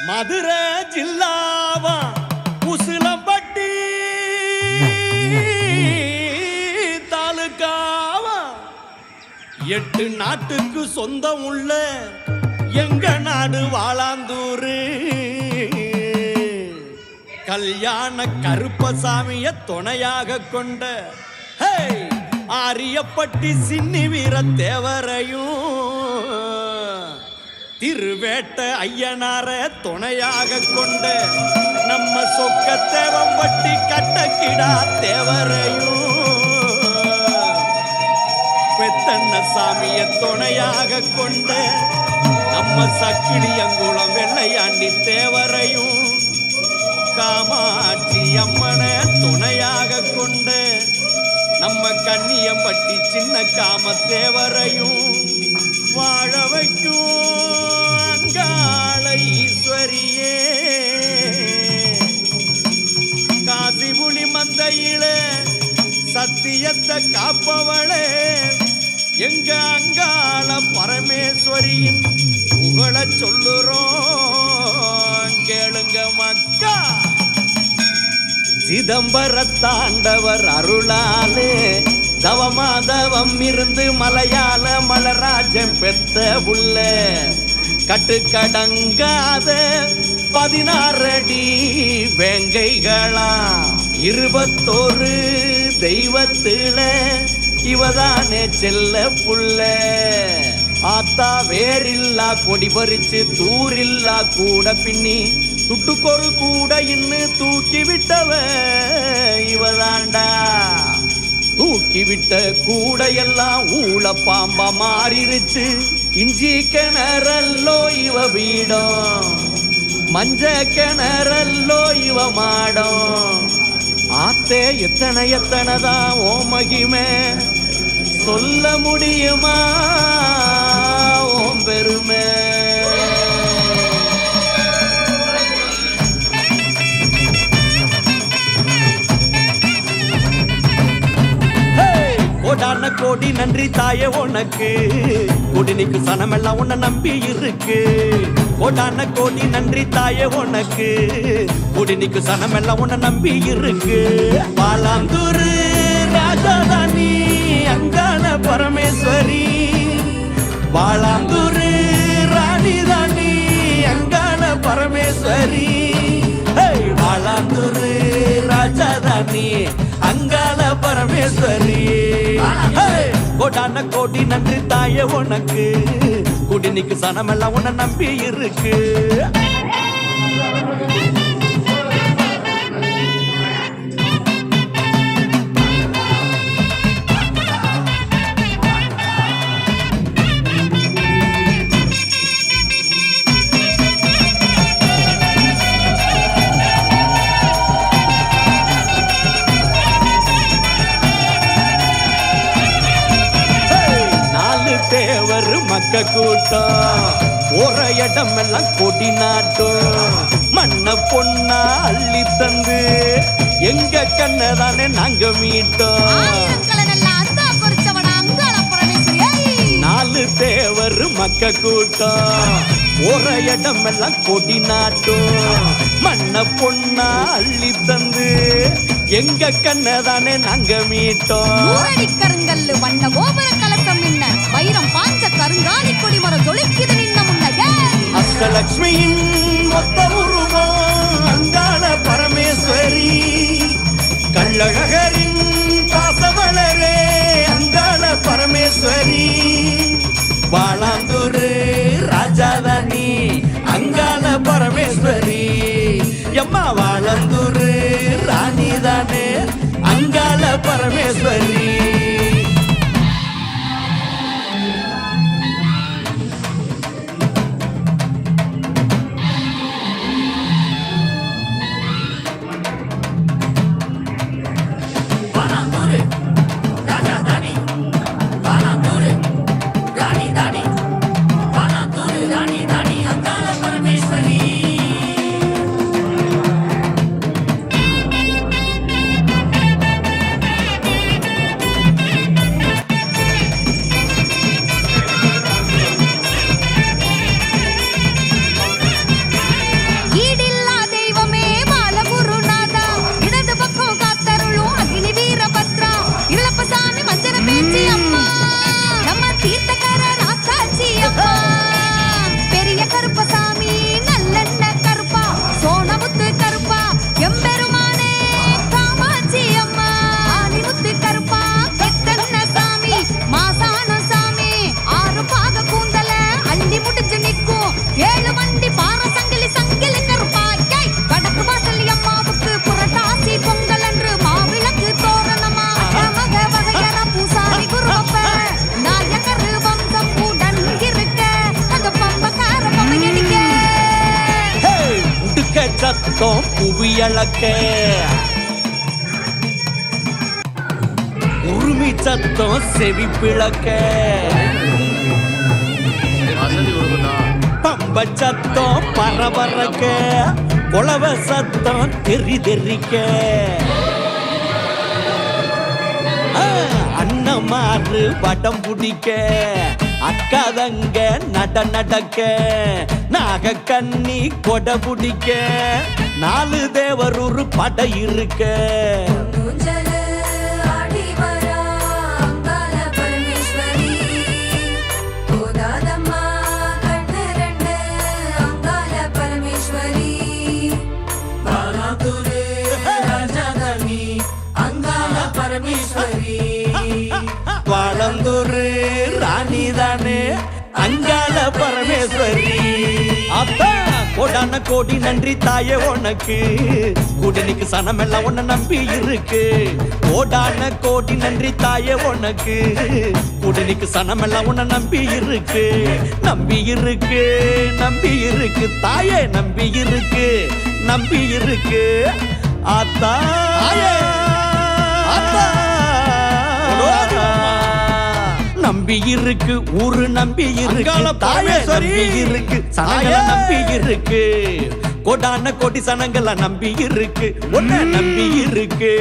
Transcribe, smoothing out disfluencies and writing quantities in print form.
மதுரை ஜில்லாவா உசிலம்பட்டி தாலுகாவா 8 நாட்டுக்கு சொந்தம் உள்ள எங்க நாடு வாளாந்தூரு கல்யாண கருப்பசாமிய துணையாக கொண்ட ஆரியப்பட்டி சின்னி வீர தேவரையும் திருவேட்ட ஐயனார துணையாக கொண்ட நம்ம சொக்க தேவம்பட்டி கட்டக்கிடா தேவரையும் பெத்தண்ண சாமிய துணையாக கொண்ட நம்ம சக்கிலியங்குளம் வெள்ளையாண்டி தேவரையும் காமாட்சி அம்மனை துணையாக கொண்ட நம்ம கன்னியம்பட்டி சின்ன காம தேவரையும் வாழ வைக்கும் அங்காள ஈஸ்வரியே காசிபுலி மந்தையில சத்தியத்தை காப்பவளே எங்க அங்காள பரமேஸ்வரியின் புகழ சொல்லுறோம் கேளுங்க மக்கா. சிதம்பர தாண்டவர் அருளாலே தவமாதவம் இருந்து மலையாள மலராஜன் பெத்த புள்ள கட்டுக்கடங்காத 16 அடி வேங்கைகளா 21 தெய்வத்தில இவதானே செல்ல புள்ள ஆத்தா வேரில்லா கொடி பறிச்சு தூரில்லா கூட பின்னி துட்டுக்கொரு கூட இன்னு தூக்கி விட்டவ இவதாண்டா தூக்கி விட்ட கூட எல்லாம் ஊழ பாம்பா மாறிருச்சு இஞ்சி கிணறல்லோ இவ வீடம் மஞ்ச கிணறல்லோ இவ மாடம் ஆத்தே எத்தனை எத்தனைதான் ஓ மகிமே சொல்ல முடியுமா ஓம் பெருமை. கோடான கோடி நன்றி தாயே உனக்கு கொடினிக்கு சனமெல்லாம் உன்னை நம்பி இருக்கு கோடான கோடி நன்றி தாயே உனக்கு கொடினிக்கு சனமெல்லாம் உன்னை நம்பி இருக்கு பாலாந்தூரு ராஜாதானி அங்காள பரமேஸ்வரி பாலாந்தூரு ராணிதானி அங்காள பரமேஸ்வரி பாலாந்தூரு ராஜாதானி அங்காள பரமேஸ்வரி கோடான கோடி நன்றி தாயே உனக்கு குடினிக்கு சனமெல்லாம் உன்னை நம்பி இருக்கு. தேவர் மக்க கூட்டம் ஒரு இடம் எல்லாம் கொடி நாட்டும் மண்ண பொண்ணா அள்ளி தந்து எங்க கண்ணதானே நாங்க மீட்டோம் 4 தேவர் மக்க கூட்டம் ஒரு இடம் எல்லாம் கொடி நாட்டும் மண்ண பொண்ணா அள்ளி தந்து எங்க கண்ணதானே நாங்க மீட்டோம் கருங்கல்லு வண்ண கோபுர கலசம் மின்ன வைரம் பாஞ்ச கருங்காலி கொடி மரம் தொலைக்குது நின்ன முன்ன அஷ்டலட்சுமியின் மொத்த உருவம் அங்காள பரமேஸ்வரி கள்ளழகரின் பாசவளரே அங்காள பரமேஸ்வரி வாளாந்தூரு ராஜாதானி அங்காள பரமேஸ்வரி எம்மா வாளாந்தூரு ராணிதானே அங்காள பரமேஸ்வரி. சத்தம் புவியளக்க உருமி சத்தம் செவி பிளக்க பம்ப சத்தம் பரபரக்க குளவ சத்தம் தெரிக்க அண்ணமாறு படம் பிடிக்க அக்காதங்க நடக்க நாக கண்ணி கொடை பிடிக்க 4 தேவர் ஒரு படை இருக்க வாழந்தூர் ராணி தானே அங்காள பரமேஸ்வரி அப்பா கோடான கோடி நன்றி தாயே உனக்கு குடினிக்கு சனமெல்லாம் உன்னை நம்பி இருக்கு கோடான கோடி நன்றி தாயே உனக்கு குடினிக்கு சனமெல்லாம் உன்னை நம்பி இருக்கு தாயே நம்பி இருக்கு ஆத்தா நம்பி இருக்கு ஊரு நம்பி இருக்கு தாயே நம்பி இருக்கு சனங்களை நம்பி இருக்கு கோடான கோடி சனங்களை நம்பி இருக்கு உன்னை நம்பி இருக்கு